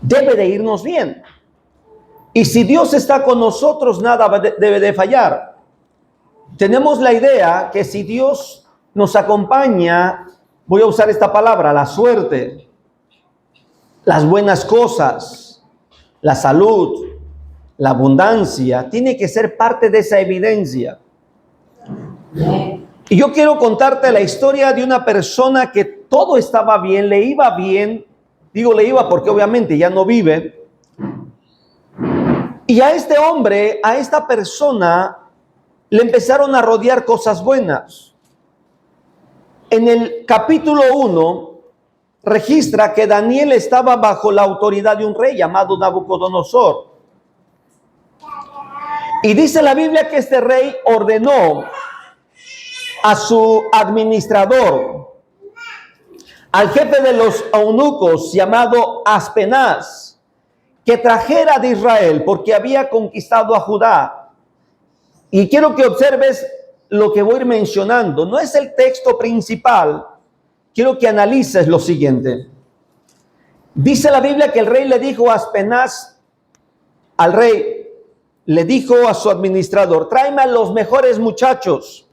debe de irnos bien. Y si Dios está con nosotros, nada debe de fallar. Tenemos la idea que si Dios nos acompaña, voy a usar esta palabra, la suerte, las buenas cosas, la salud, la abundancia, tiene que ser parte de esa evidencia. Y yo quiero contarte la historia de una persona que todo estaba bien, le iba bien. Digo le iba porque obviamente ya no vive. Y a este hombre, a esta persona, le empezaron a rodear cosas buenas. En el capítulo 1 registra que Daniel estaba bajo la autoridad de un rey llamado Nabucodonosor. Y dice la Biblia que este rey ordenó a su administrador, al jefe de los eunucos llamado Aspenaz, que trajera de Israel porque había conquistado a Judá. Y quiero que observes lo que voy a ir mencionando. No es el texto principal. Quiero que analices lo siguiente. Dice la Biblia que el rey le dijo a Aspenaz, al rey, le dijo a su administrador, tráeme a los mejores muchachos,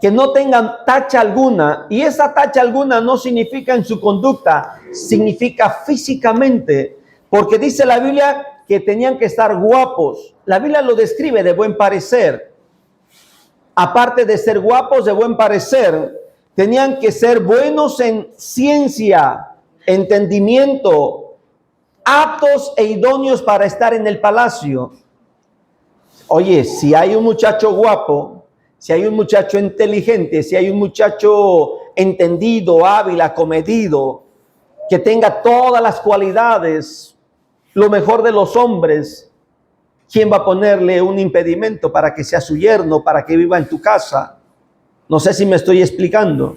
que no tengan tacha alguna. Y esa tacha alguna no significa en su conducta, significa físicamente. Porque dice la Biblia que tenían que estar guapos. La Biblia lo describe de buen parecer. Aparte de ser guapos, de buen parecer, tenían que ser buenos en ciencia, entendimiento, aptos e idóneos para estar en el palacio. Oye, si hay un muchacho guapo, si hay un muchacho inteligente, si hay un muchacho entendido, hábil, acomedido, que tenga todas las cualidades, lo mejor de los hombres, ¿quién va a ponerle un impedimento para que sea su yerno, para que viva en tu casa? No sé si me estoy explicando.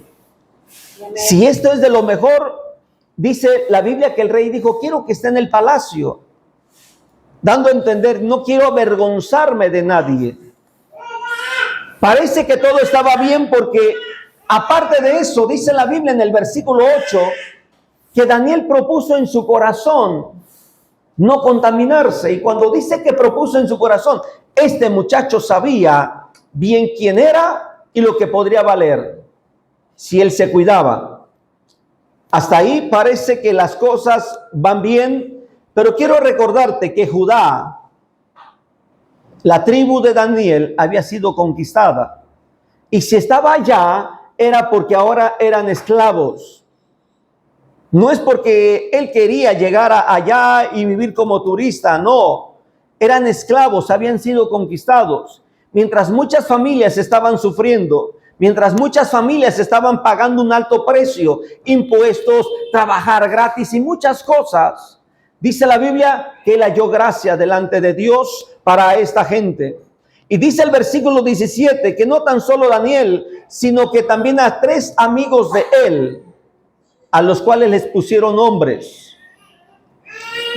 Si esto es de lo mejor, dice la Biblia que el rey dijo, quiero que esté en el palacio, dando a entender, no quiero avergonzarme de nadie. Parece que todo estaba bien porque, aparte de eso, dice la Biblia en el versículo 8, que Daniel propuso en su corazón no contaminarse. Y cuando dice que propuso en su corazón, este muchacho sabía bien quién era y lo que podría valer si él se cuidaba. Hasta ahí parece que las cosas van bien, pero quiero recordarte que Judá, la tribu de Daniel, había sido conquistada. Y si estaba allá, era porque ahora eran esclavos. No es porque él quería llegar allá y vivir como turista, no. Eran esclavos, habían sido conquistados. Mientras muchas familias estaban sufriendo, mientras muchas familias estaban pagando un alto precio, impuestos, trabajar gratis y muchas cosas, dice la Biblia que él halló gracia delante de Dios para esta gente. Y dice el versículo 17 que no tan solo Daniel, sino que también a 3 amigos de él, a los cuales les pusieron nombres.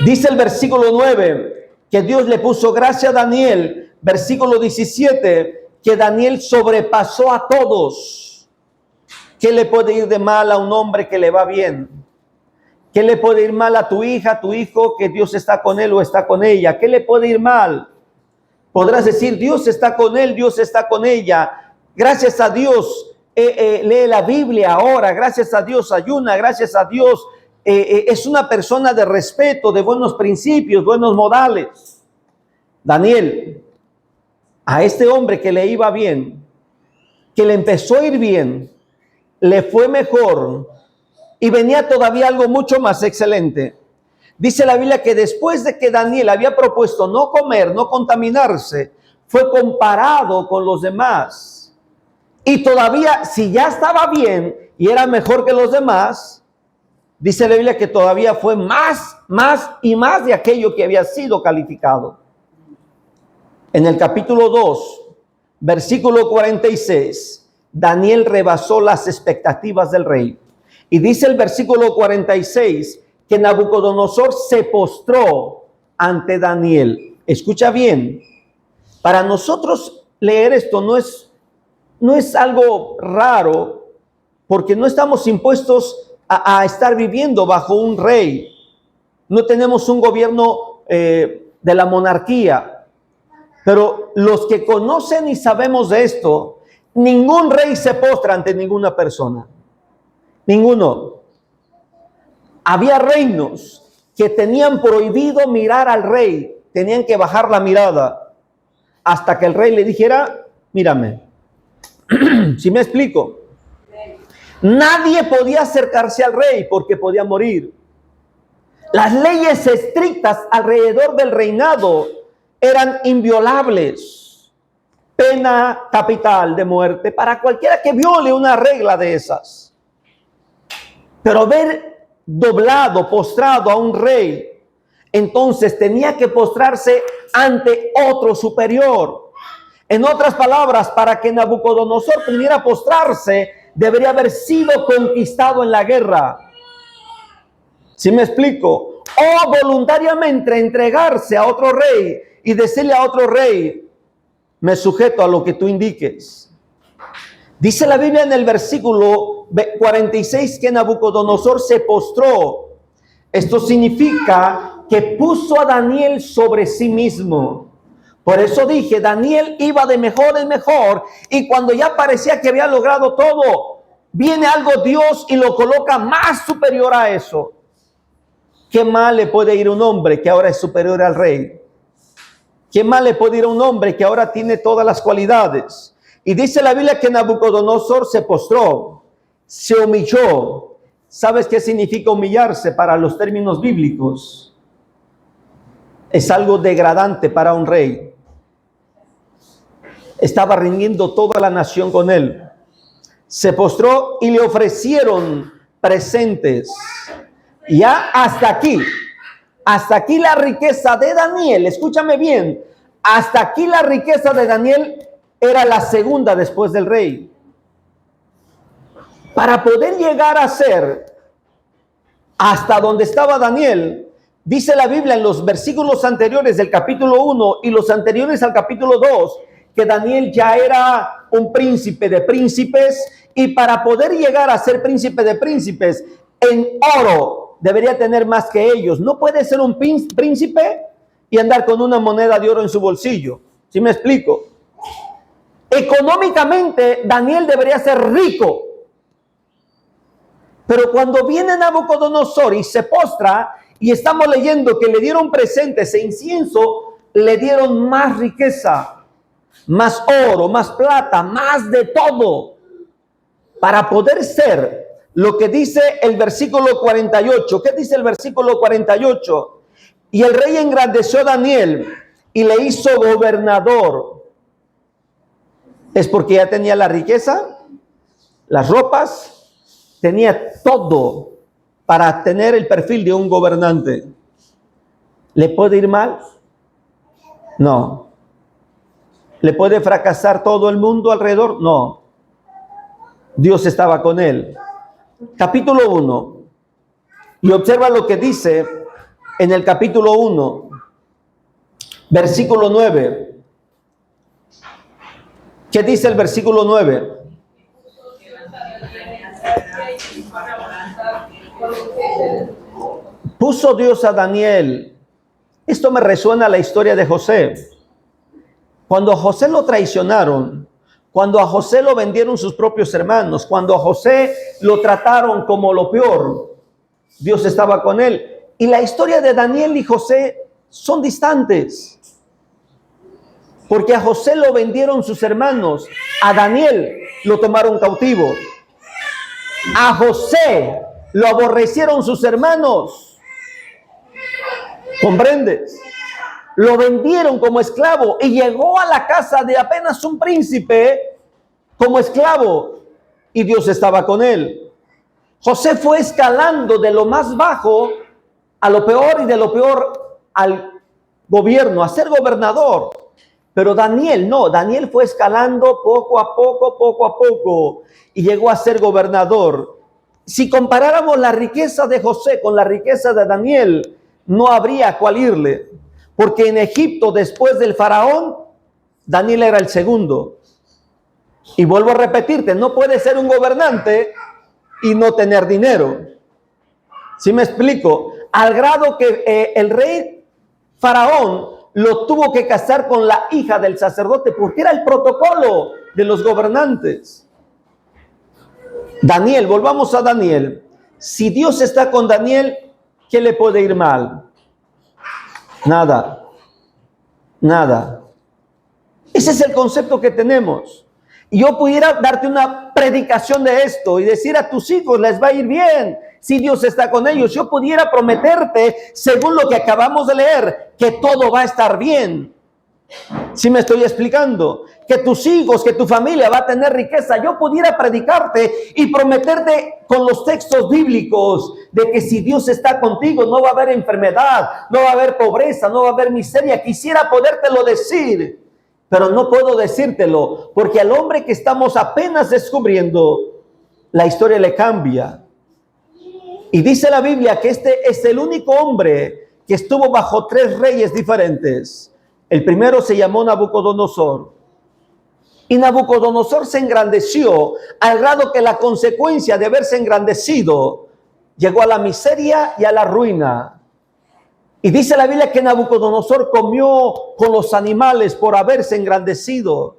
Dice el versículo 9 que Dios le puso gracia a Daniel. Versículo 17 que Daniel sobrepasó a todos. ¿Qué le puede ir de mal a un hombre que le va bien? ¿Qué le puede ir mal a tu hija, a tu hijo, que Dios está con él o está con ella? ¿Qué le puede ir mal? Podrás decir, Dios está con él, Dios está con ella. Gracias a Dios. Lee la Biblia ahora, gracias a Dios ayuna, gracias a Dios es una persona de respeto, de buenos principios, buenos modales. Daniel, a este hombre que le iba bien, que le empezó a ir bien, le fue mejor y venía todavía algo mucho más excelente. Dice la Biblia que después de que Daniel había propuesto no comer, no contaminarse, fue comparado con los demás. Y todavía, si ya estaba bien y era mejor que los demás, dice la Biblia que todavía fue más y más de aquello que había sido calificado. En el capítulo 2, versículo 46, Daniel rebasó las expectativas del rey. Y dice el versículo 46 que Nabucodonosor se postró ante Daniel. Escucha bien, para nosotros leer esto no es algo raro, porque no estamos impuestos a estar viviendo bajo un rey. no tenemos un gobierno de la monarquía, pero los que conocen y sabemos de esto, ningún rey se postra ante ninguna persona. Ninguno. Había reinos que tenían prohibido mirar al rey, tenían que bajar la mirada hasta que el rey le dijera, mírame. ¿Sí me explico? Nadie podía acercarse al rey porque podía morir. Las leyes estrictas alrededor del reinado eran inviolables. Pena capital de muerte para cualquiera que viole una regla de esas. Pero ver doblado, postrado a un rey, entonces tenía que postrarse ante otro superior. En otras palabras, para que Nabucodonosor pudiera postrarse, debería haber sido conquistado en la guerra. ¿Sí me explico? O voluntariamente entregarse a otro rey y decirle a otro rey, me sujeto a lo que tú indiques. Dice la Biblia en el versículo 46 que Nabucodonosor se postró. Esto significa que puso a Daniel sobre sí mismo. Por eso dije, Daniel iba de mejor en mejor, y cuando ya parecía que había logrado todo, viene algo Dios y lo coloca más superior a eso. ¿Qué mal le puede ir a un hombre que ahora es superior al rey? ¿Qué mal le puede ir a un hombre que ahora tiene todas las cualidades? Y dice la Biblia que Nabucodonosor se postró, se humilló. ¿Sabes qué significa humillarse para los términos bíblicos? Es algo degradante para un rey. Estaba rindiendo toda la nación con él. Se postró y le ofrecieron presentes. Ya hasta aquí la riqueza de Daniel, escúchame bien, hasta aquí la riqueza de Daniel era la segunda después del rey. Para poder llegar a ser hasta donde estaba Daniel, dice la Biblia en los versículos anteriores del capítulo 1 y los anteriores al capítulo 2, que Daniel ya era un príncipe de príncipes, y para poder llegar a ser príncipe de príncipes, en oro debería tener más que ellos. No puede ser un príncipe y andar con una moneda de oro en su bolsillo. ¿Sí me explico? Económicamente, Daniel debería ser rico. Pero cuando viene Nabucodonosor y se postra, y estamos leyendo que le dieron presentes e incienso, le dieron más riqueza, más oro, más plata, más de todo, para poder ser lo que dice el versículo 48. ¿Qué dice el versículo 48? Y el rey engrandeció a Daniel y le hizo gobernador. Es porque ya tenía la riqueza, las ropas, tenía todo para tener el perfil de un gobernante. ¿Le puede ir mal? No. ¿Le puede fracasar todo el mundo alrededor? No. Dios estaba con él. Capítulo 1. Y observa lo que dice en el capítulo 1, versículo 9. ¿Qué dice el versículo 9? Puso Dios a Daniel. Esto me resuena a la historia de José. Cuando a José lo traicionaron, cuando a José lo vendieron sus propios hermanos, cuando a José lo trataron como lo peor, Dios estaba con él. Y la historia de Daniel y José son distantes, porque a José lo vendieron sus hermanos, a Daniel lo tomaron cautivo, a José lo aborrecieron sus hermanos. ¿Comprendes? Lo vendieron como esclavo y llegó a la casa de apenas un príncipe como esclavo, y Dios estaba con él. José fue escalando de lo más bajo a lo peor, y de lo peor al gobierno, a ser gobernador. Pero Daniel no, Daniel fue escalando poco a poco, y llegó a ser gobernador. Si comparáramos la riqueza de José con la riqueza de Daniel, no habría cuál irle, porque en Egipto, después del faraón, Daniel era el segundo. Y vuelvo a repetirte, no puede ser un gobernante y no tener dinero. ¿Sí me explico? al grado que el rey Faraón lo tuvo que casar con la hija del sacerdote, porque era el protocolo de los gobernantes. Daniel, volvamos a Daniel. Si Dios está con Daniel, ¿qué le puede ir mal? Nada. Nada. Ese es el concepto que tenemos. Y yo pudiera darte una predicación de esto y decir a tus hijos, les va a ir bien si Dios está con ellos. Yo pudiera prometerte, según lo que acabamos de leer, que todo va a estar bien. ¿Sí me estoy explicando? Que tus hijos, que tu familia va a tener riqueza. Yo pudiera predicarte y prometerte con los textos bíblicos de que si Dios está contigo no va a haber enfermedad, no va a haber pobreza, no va a haber miseria. Quisiera podértelo decir, pero no puedo decírtelo porque al hombre que estamos apenas descubriendo, la historia le cambia. Y dice la Biblia que este es el único hombre que estuvo bajo 3 reyes diferentes. El primero se llamó Nabucodonosor. Y Nabucodonosor se engrandeció al grado que la consecuencia de haberse engrandecido llegó a la miseria y a la ruina. Y dice la Biblia que Nabucodonosor comió con los animales por haberse engrandecido.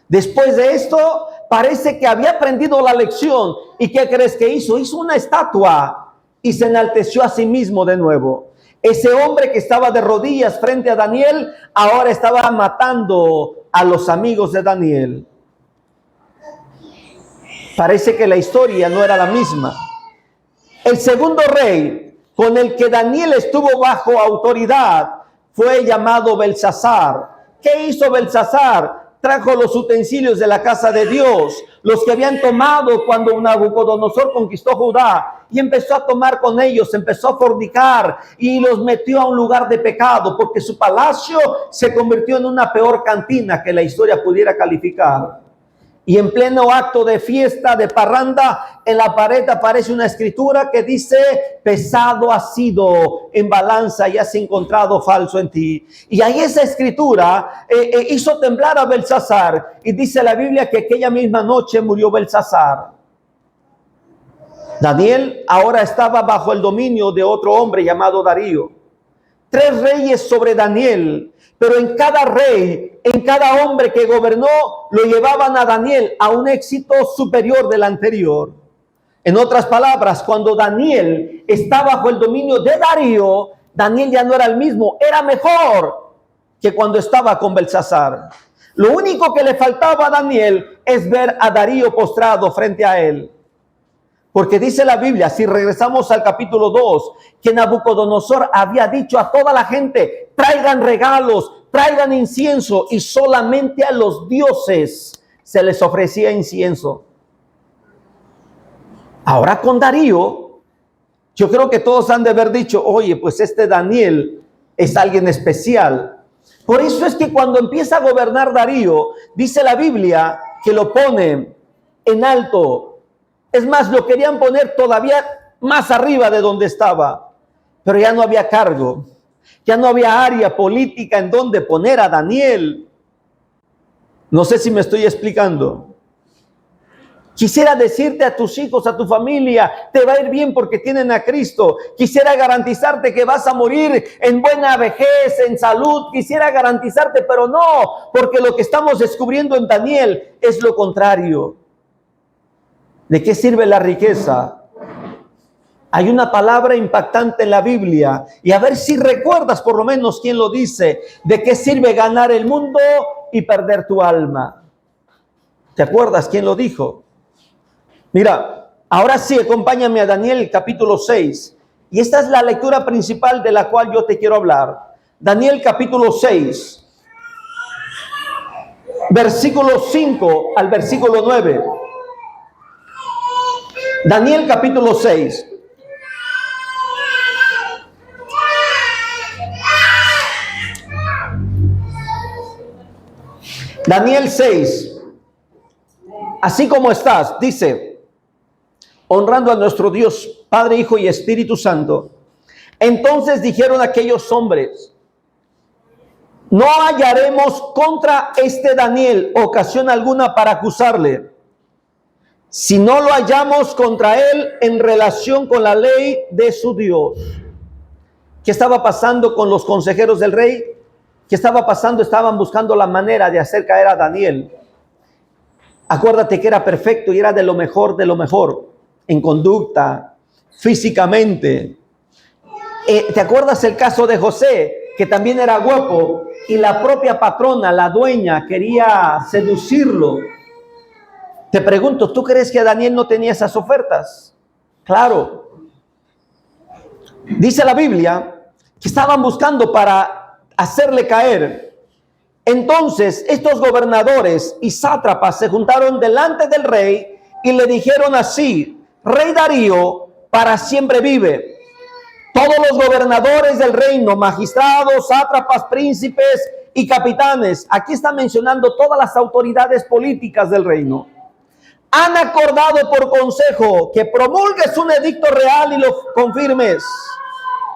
Después de esto, parece que había aprendido la lección. ¿Y qué crees que hizo? Hizo una estatua y se enalteció a sí mismo de nuevo. Ese hombre que estaba de rodillas frente a Daniel, ahora estaba matando a los amigos de Daniel. Parece que la historia no era la misma. El segundo rey con el que Daniel estuvo bajo autoridad fue llamado Belsasar. ¿Qué hizo Belsasar? Trajo los utensilios de la casa de Dios, los que habían tomado cuando Nabucodonosor conquistó Judá, y empezó a tomar con ellos, empezó a fornicar y los metió a un lugar de pecado, porque su palacio se convirtió en una peor cantina que la historia pudiera calificar. Y en pleno acto de fiesta, de parranda, en la pared aparece una escritura que dice: pesado ha sido en balanza y has encontrado falso en ti. Y ahí esa escritura hizo temblar a Belsasar. Y dice la Biblia que aquella misma noche murió Belsasar. Daniel ahora estaba bajo el dominio de otro hombre llamado Darío. 3 reyes sobre Daniel, pero en cada rey, en cada hombre que gobernó, lo llevaban a Daniel a un éxito superior del anterior. En otras palabras, cuando Daniel está bajo el dominio de Darío, Daniel ya no era el mismo, era mejor que cuando estaba con Belsasar. Lo único que le faltaba a Daniel es ver a Darío postrado frente a él. Porque dice la Biblia, si regresamos al capítulo 2, que Nabucodonosor había dicho a toda la gente: traigan regalos, traigan incienso, y solamente a los dioses se les ofrecía incienso. Ahora con Darío, yo creo que todos han de haber dicho: oye, pues este Daniel es alguien especial. Por eso es que cuando empieza a gobernar Darío, dice la Biblia que lo pone en alto. Es más, lo querían poner todavía más arriba de donde estaba, pero ya no había cargo, ya no había área política en donde poner a Daniel. No sé si me estoy explicando. Quisiera decirte a tus hijos, a tu familia: te va a ir bien porque tienen a Cristo. Quisiera garantizarte que vas a morir en buena vejez, en salud. Quisiera garantizarte, pero no, porque lo que estamos descubriendo en Daniel es lo contrario. ¿De qué sirve la riqueza? Hay una palabra impactante en la Biblia, y a ver si recuerdas por lo menos quién lo dice. ¿De qué sirve ganar el mundo y perder tu alma? ¿Te acuerdas quién lo dijo? Mira, ahora sí, acompáñame a Daniel capítulo 6. Y esta es la lectura principal de la cual yo te quiero hablar. Daniel capítulo 6, versículo 5 al versículo 9. Daniel capítulo 6. Daniel 6. Así como estás, dice: honrando a nuestro Dios, Padre, Hijo y Espíritu Santo. Entonces dijeron aquellos hombres: no hallaremos contra este Daniel ocasión alguna para acusarle, si no lo hallamos contra él en relación con la ley de su Dios. ¿Qué estaba pasando con los consejeros del rey? ¿Qué estaba pasando? Estaban buscando la manera de hacer caer a Daniel. Acuérdate que era perfecto y era de lo mejor en conducta, físicamente. ¿Te acuerdas el caso de José, que también era guapo y la propia patrona, la dueña, quería seducirlo? Te pregunto, ¿tú crees que Daniel no tenía esas ofertas? Claro. Dice la Biblia que estaban buscando para hacerle caer. Entonces estos gobernadores y sátrapas se juntaron delante del rey y le dijeron así: Rey Darío, para siempre vive. Todos los gobernadores del reino, magistrados, sátrapas, príncipes y capitanes, aquí está mencionando todas las autoridades políticas del reino, han acordado por consejo que promulgues un edicto real y lo confirmes,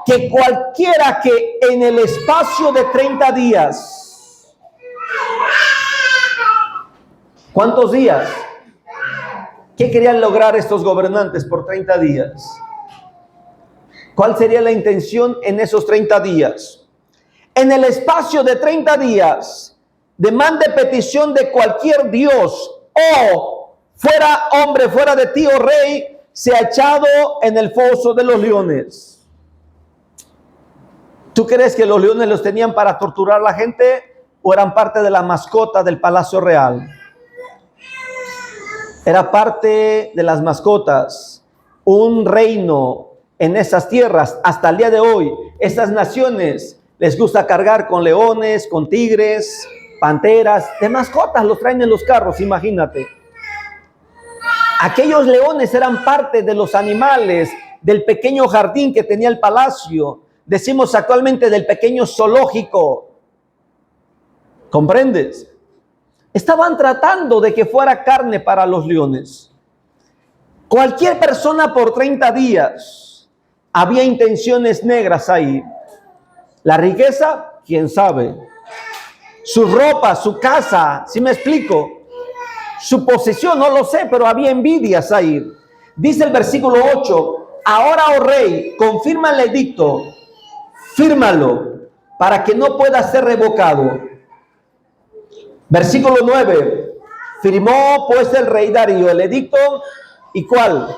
que cualquiera que en el espacio de 30 días, ¿cuántos días? ¿Qué querían lograr estos gobernantes por 30 días? ¿Cuál sería la intención en esos 30 días? En el espacio de 30 días, demande petición de cualquier dios o fuera hombre, fuera de ti, oh rey, se ha echado en el foso de los leones. ¿Tú crees que los leones los tenían para torturar a la gente o eran parte de la mascota del palacio real? Era parte de las mascotas. Un reino en esas tierras, hasta el día de hoy, estas naciones les gusta cargar con leones, con tigres, panteras, de mascotas los traen en los carros, imagínate. Aquellos leones eran parte de los animales del pequeño jardín que tenía el palacio. Decimos actualmente del pequeño zoológico. ¿Comprendes? Estaban tratando de que fuera carne para los leones. Cualquier persona por 30 días. Había intenciones negras ahí. La riqueza, quién sabe. Su ropa, su casa, ¿sí me explico? Su posesión, no lo sé, pero había envidias ahí. Dice el versículo 8, ahora, oh rey, confirma el edicto, fírmalo, para que no pueda ser revocado. Versículo 9, firmó pues el rey Darío el edicto, ¿y cuál?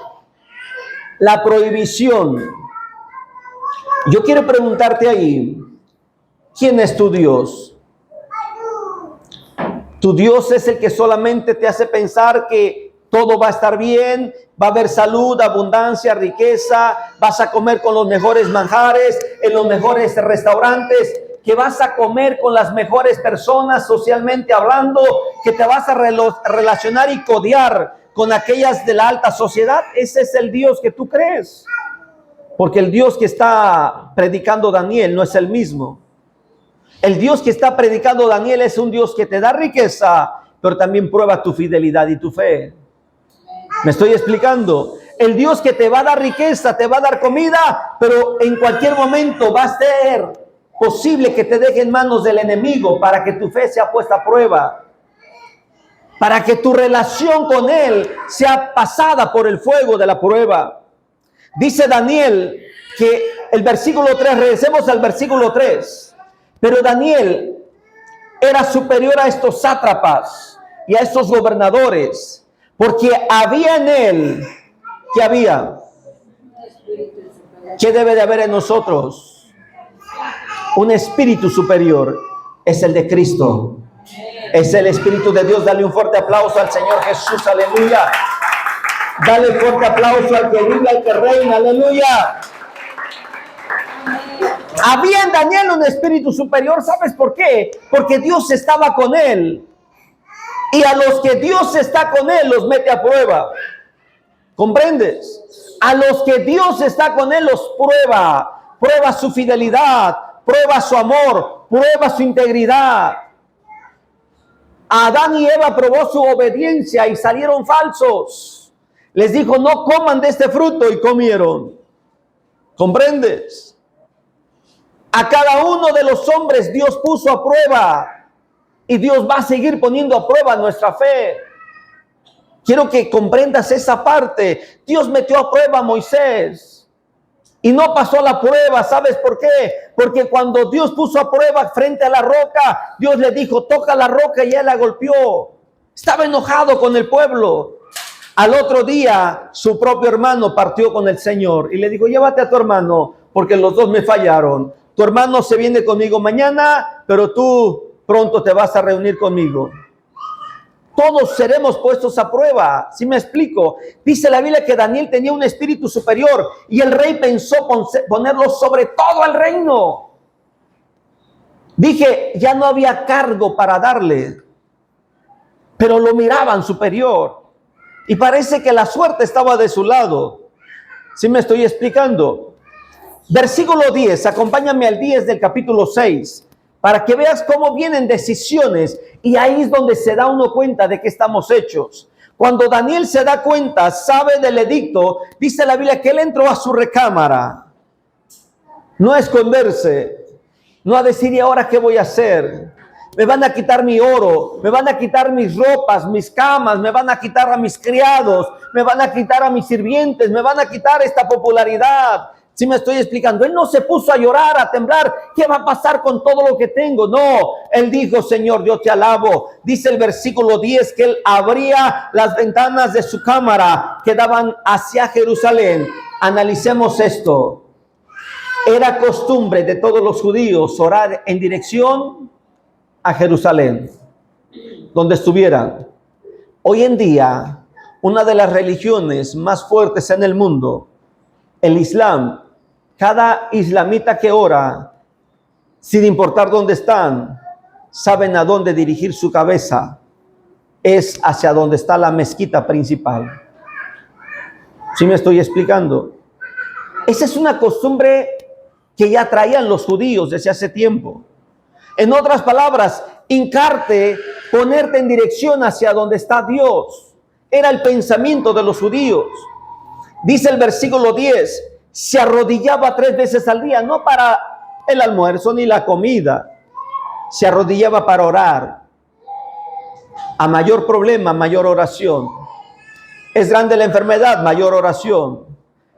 La prohibición. Yo quiero preguntarte ahí, ¿quién es tu Dios? Tu Dios es el que solamente te hace pensar que todo va a estar bien, va a haber salud, abundancia, riqueza, vas a comer con los mejores manjares, en los mejores restaurantes, que vas a comer con las mejores personas socialmente hablando, que te vas a relacionar y codear con aquellas de la alta sociedad. Ese es el Dios que tú crees. Porque el Dios que está predicando Daniel no es el mismo. El Dios que está predicando Daniel es un Dios que te da riqueza, pero también prueba tu fidelidad y tu fe. ¿Me estoy explicando? El Dios que te va a dar riqueza, te va a dar comida, pero en cualquier momento va a ser posible que te deje en manos del enemigo para que tu fe sea puesta a prueba. Para que tu relación con Él sea pasada por el fuego de la prueba. Dice Daniel que el versículo 3, regresemos al versículo 3. Pero Daniel era superior a estos sátrapas y a estos gobernadores, porque había en él, ¿qué había? ¿Qué debe de haber en nosotros? Un espíritu superior, es el de Cristo. Es el Espíritu de Dios. Dale un fuerte aplauso al Señor Jesús, aleluya. Dale un fuerte aplauso al que vive, al que reina, aleluya. Había en Daniel un espíritu superior, ¿sabes por qué? Porque Dios estaba con él. Y a los que Dios está con él, los mete a prueba. ¿Comprendes? A los que Dios está con él, los prueba. Prueba su fidelidad, prueba su amor, prueba su integridad. Adán y Eva probó su obediencia y salieron falsos. Les dijo, no coman de este fruto, y comieron. ¿Comprendes? A cada uno de los hombres Dios puso a prueba. Y Dios va a seguir poniendo a prueba nuestra fe. Quiero que comprendas esa parte. Dios metió a prueba a Moisés. y no pasó la prueba. ¿Sabes por qué? Porque cuando Dios puso a prueba frente a la roca, Dios le dijo, toca la roca, y él la golpeó. Estaba enojado con el pueblo. Al otro día, su propio hermano partió con el Señor y le dijo, llévate a tu hermano, porque los dos me fallaron. Tu hermano se viene conmigo mañana, pero tú pronto te vas a reunir conmigo. Todos seremos puestos a prueba. ¿Sí me explico? Dice la Biblia que Daniel tenía un espíritu superior y el rey pensó ponerlo sobre todo el reino. Dije, ya no había cargo para darle, pero lo miraban superior. Y parece que la suerte estaba de su lado. ¿Sí me estoy explicando? Versículo 10, acompáñame al 10 del capítulo 6, para que veas cómo vienen decisiones, y ahí es donde se da uno cuenta de que estamos hechos. Cuando Daniel se da cuenta, sabe del edicto, dice la Biblia que él entró a su recámara, no a esconderse, no a decir, ¿y ahora qué voy a hacer? Me van a quitar mi oro, me van a quitar mis ropas, mis camas, me van a quitar a mis criados, me van a quitar a mis sirvientes, me van a quitar esta popularidad. ¿Sí me estoy explicando? Él no se puso a llorar, a temblar. ¿Qué va a pasar con todo lo que tengo? No, él dijo, Señor, yo te alabo. Dice el versículo 10 que él abría las ventanas de su cámara que daban hacia Jerusalén. Analicemos esto. Era costumbre de todos los judíos orar en dirección a Jerusalén, donde estuvieran. Hoy en día, una de las religiones más fuertes en el mundo, el Islam, cada islamita que ora, sin importar dónde están, saben a dónde dirigir su cabeza. Es hacia donde está la mezquita principal. ¿Sí me estoy explicando? Esa es una costumbre que ya traían los judíos desde hace tiempo. En otras palabras, hincarte, ponerte en dirección hacia donde está Dios. Era el pensamiento de los judíos. Dice el versículo 10, se arrodillaba 3 veces al día, no para el almuerzo ni la comida. Se arrodillaba para orar. A mayor problema, mayor oración. Es grande la enfermedad, mayor oración.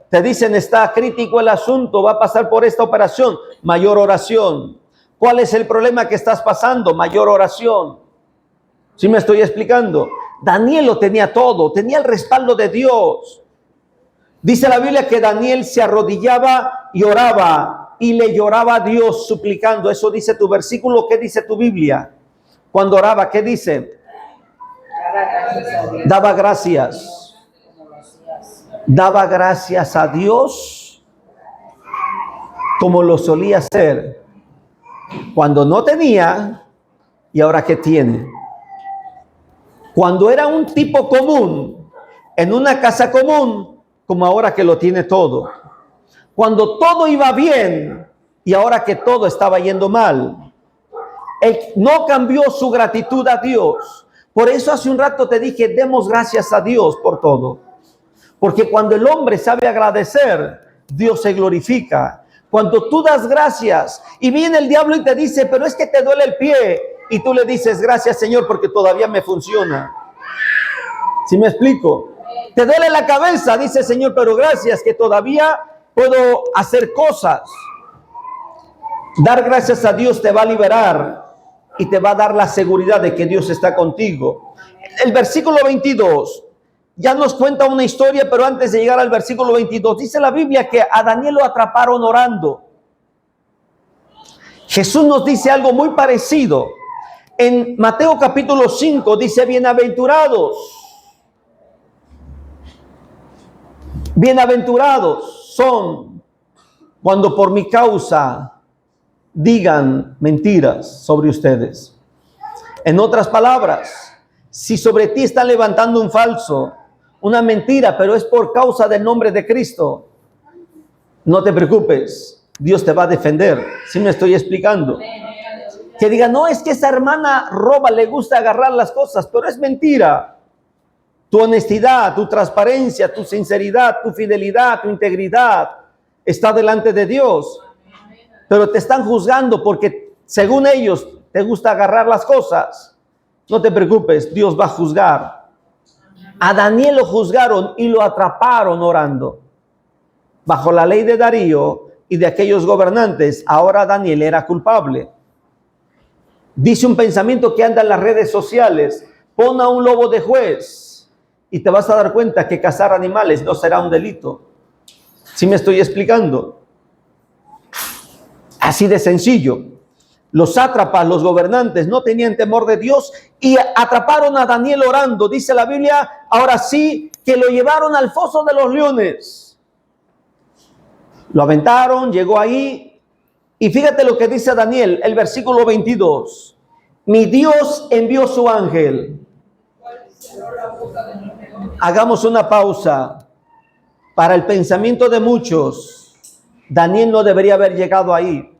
Te dicen, está crítico el asunto, va a pasar por esta operación, mayor oración. ¿Cuál es el problema que estás pasando? Mayor oración. ¿Sí me estoy explicando? Daniel lo tenía todo, tenía el respaldo de Dios. Dice la Biblia que Daniel se arrodillaba y oraba, y le lloraba a Dios suplicando. Eso dice tu versículo. ¿Qué dice tu Biblia? Cuando oraba, ¿qué dice? Daba gracias. Daba gracias a Dios como lo solía hacer cuando no tenía y ahora que tiene. Cuando era un tipo común, en una casa común, como ahora que lo tiene todo. Cuando todo iba bien y ahora que todo estaba yendo mal. Él no cambió su gratitud a Dios. Por eso hace un rato te dije, demos gracias a Dios por todo. Porque cuando el hombre sabe agradecer, Dios se glorifica. Cuando tú das gracias y viene el diablo y te dice, pero es que te duele el pie, y tú le dices, gracias Señor porque todavía me funciona. ¿Sí me explico? Te duele la cabeza, dice Señor, pero gracias que todavía puedo hacer cosas. Dar gracias a Dios te va a liberar y te va a dar la seguridad de que Dios está contigo. El versículo 22 ya nos cuenta una historia, pero antes de llegar al versículo 22, dice la Biblia que a Daniel lo atraparon orando. Jesús nos dice algo muy parecido. En Mateo capítulo 5 dice, bienaventurados son cuando por mi causa digan mentiras sobre ustedes. En otras palabras, si sobre ti están levantando un falso, una mentira, pero es por causa del nombre de Cristo, no te preocupes, Dios te va a defender. ¿Sí me estoy explicando? Que diga, no, es que esa hermana roba, le gusta agarrar las cosas, pero es mentira. Tu honestidad, tu transparencia, tu sinceridad, tu fidelidad, tu integridad está delante de Dios. Pero te están juzgando porque según ellos te gusta agarrar las cosas. No te preocupes, Dios va a juzgar. A Daniel lo juzgaron y lo atraparon orando. bajo la ley de Darío y de aquellos gobernantes, ahora Daniel era culpable. Dice un pensamiento que anda en las redes sociales: pon a un lobo de juez y te vas a dar cuenta que cazar animales no será un delito. ¿Sí me estoy explicando? Así de sencillo. Los sátrapas, los gobernantes, no tenían temor de Dios y atraparon a Daniel orando. Dice la Biblia, ahora sí, que lo llevaron al foso de los leones. Lo aventaron, llegó ahí. Y fíjate lo que dice Daniel, el versículo 22. Mi Dios envió su ángel. Hagamos una pausa. Para el pensamiento de muchos, Daniel no debería haber llegado ahí.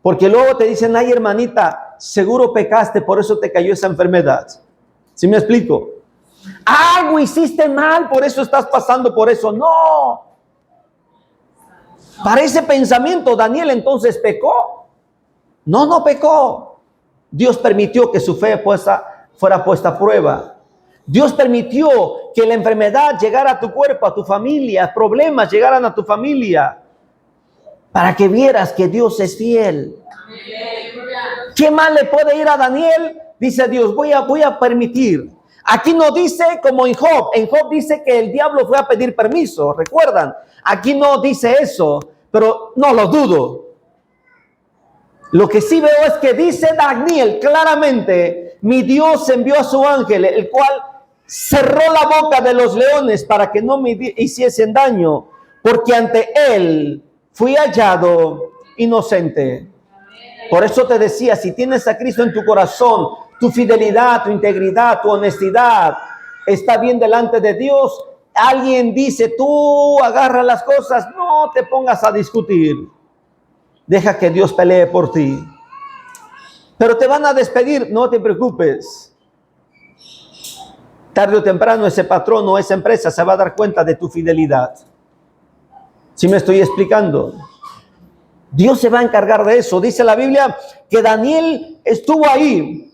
Porque luego te dicen, ay hermanita, seguro pecaste, por eso te cayó esa enfermedad. ¿Sí me explico? Algo hiciste mal, por eso estás pasando por eso. No. Para ese pensamiento, Daniel entonces pecó. No pecó. Dios permitió que su fe fuera puesta a prueba. Dios permitió que la enfermedad llegara a tu cuerpo, a tu familia, problemas llegaran a tu familia, para que vieras que Dios es fiel. ¿Qué mal le puede ir a Daniel? Dice Dios, voy a permitir. Aquí no dice como en Job. En Job dice que el diablo fue a pedir permiso, ¿recuerdan? Aquí no dice eso, pero no lo dudo. Lo que sí veo es que dice Daniel claramente, mi Dios envió a su ángel, el cual cerró la boca de los leones para que no me hiciesen daño, porque ante él fui hallado inocente. Por eso te decía, si tienes a Cristo en tu corazón, tu fidelidad, tu integridad, tu honestidad está bien delante de Dios. Alguien dice, tú agarra las cosas, no te pongas a discutir. Deja que Dios pelee por ti. Pero te van a despedir, no te preocupes. Tarde o temprano ese patrón o esa empresa se va a dar cuenta de tu fidelidad. ¿Sí me estoy explicando? Dios se va a encargar de eso. Dice la Biblia que Daniel estuvo ahí.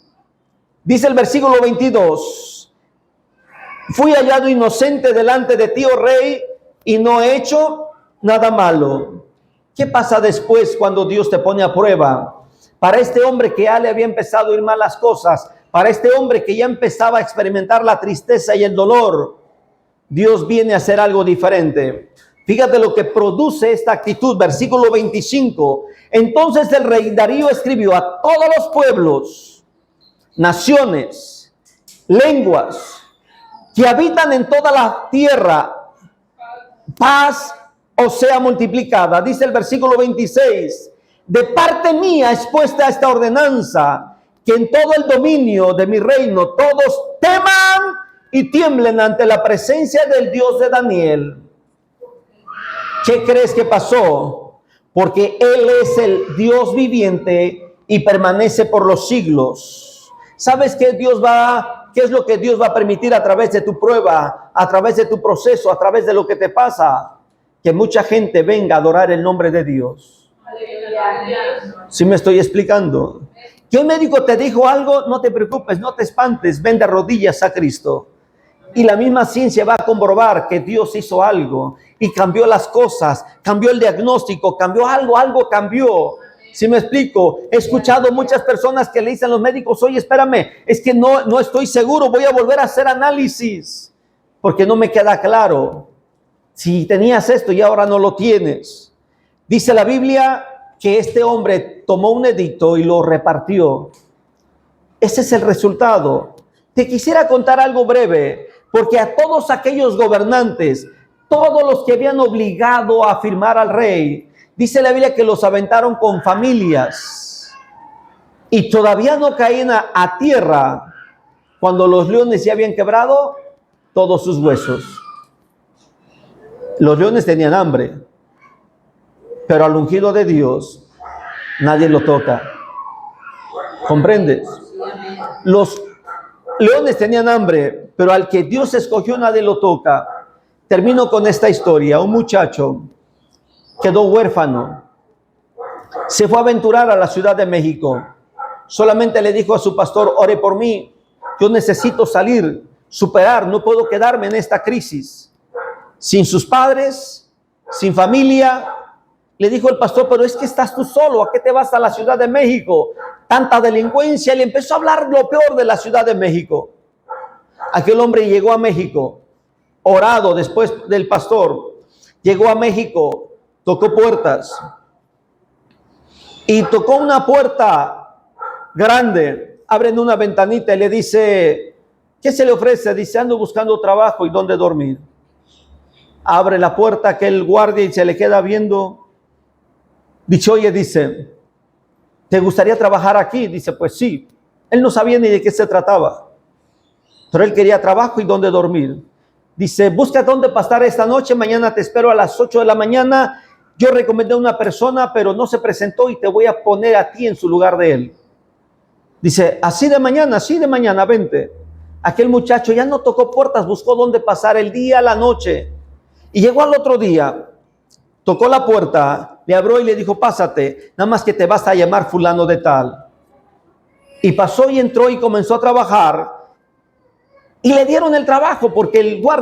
Dice el versículo 22. Fui hallado inocente delante de ti, oh rey, y no he hecho nada malo. ¿Qué pasa después cuando Dios te pone a prueba? Para este hombre que ya le había empezado a ir mal las cosas, para este hombre que ya empezaba a experimentar la tristeza y el dolor, Dios viene a hacer algo diferente. Fíjate lo que produce esta actitud, versículo 25. Entonces el rey Darío escribió a todos los pueblos, naciones, lenguas que habitan en toda la tierra, paz os sea multiplicada. Dice el versículo 26, de parte mía es puesta esta ordenanza, que en todo el dominio de mi reino todos teman y tiemblen ante la presencia del Dios de Daniel. ¿Qué crees que pasó? Porque Él es el Dios viviente y permanece por los siglos. ¿Sabes qué es lo que Dios va a permitir a través de tu prueba, a través de tu proceso, a través de lo que te pasa? Que mucha gente venga a adorar el nombre de Dios. ¿Sí me estoy explicando? Que un médico te dijo algo, no te preocupes, no te espantes, ven de rodillas a Cristo. Y la misma ciencia va a comprobar que Dios hizo algo y cambió las cosas, cambió el diagnóstico, cambió algo cambió. ¿Sí me explico? He escuchado muchas personas que le dicen a los médicos, oye, espérame, es que no estoy seguro, voy a volver a hacer análisis, porque no me queda claro. Si tenías esto y ahora no lo tienes. Dice la Biblia que este hombre tomó un edicto y lo repartió. Ese es el resultado. Te quisiera contar algo breve, porque a todos aquellos gobernantes, todos los que habían obligado a firmar al rey, dice la Biblia que los aventaron con familias y todavía no caían a tierra cuando los leones ya habían quebrado todos sus huesos. Los leones tenían hambre, pero al ungido de Dios nadie lo toca. ¿Comprendes? Los leones tenían hambre, pero al que Dios escogió nadie lo toca. Termino con esta historia. Un muchacho quedó huérfano. Se fue a aventurar a la Ciudad de México. Solamente le dijo a su pastor, ore por mí. Yo necesito salir, superar, no puedo quedarme en esta crisis. Sin sus padres, sin familia. Le dijo el pastor, pero es que estás tú solo, ¿a qué te vas a la Ciudad de México? Tanta delincuencia. Y le empezó a hablar lo peor de la Ciudad de México. Aquel hombre llegó a México, orado después del pastor, llegó a México, tocó puertas. Y tocó una puerta grande, abren una ventanita y le dice, ¿qué se le ofrece? Dice, ando buscando trabajo y dónde dormir. Abre la puerta aquel guardia y se le queda viendo. Dice, oye, dice, ¿te gustaría trabajar aquí? Dice, pues sí. Él no sabía ni de qué se trataba, pero él quería trabajo y dónde dormir. Dice, busca dónde pasar esta noche, mañana te espero a las 8 de la mañana. Yo recomendé a una persona, pero no se presentó y te voy a poner a ti en su lugar de él. Dice, así de mañana, vente. Aquel muchacho ya no tocó puertas, buscó dónde pasar el día, la noche. Y llegó al otro día, tocó la puerta, le abrió y le dijo, pásate, nada más que te vas a llamar fulano de tal. Y pasó y entró y comenzó a trabajar. Y le dieron el trabajo porque el guardia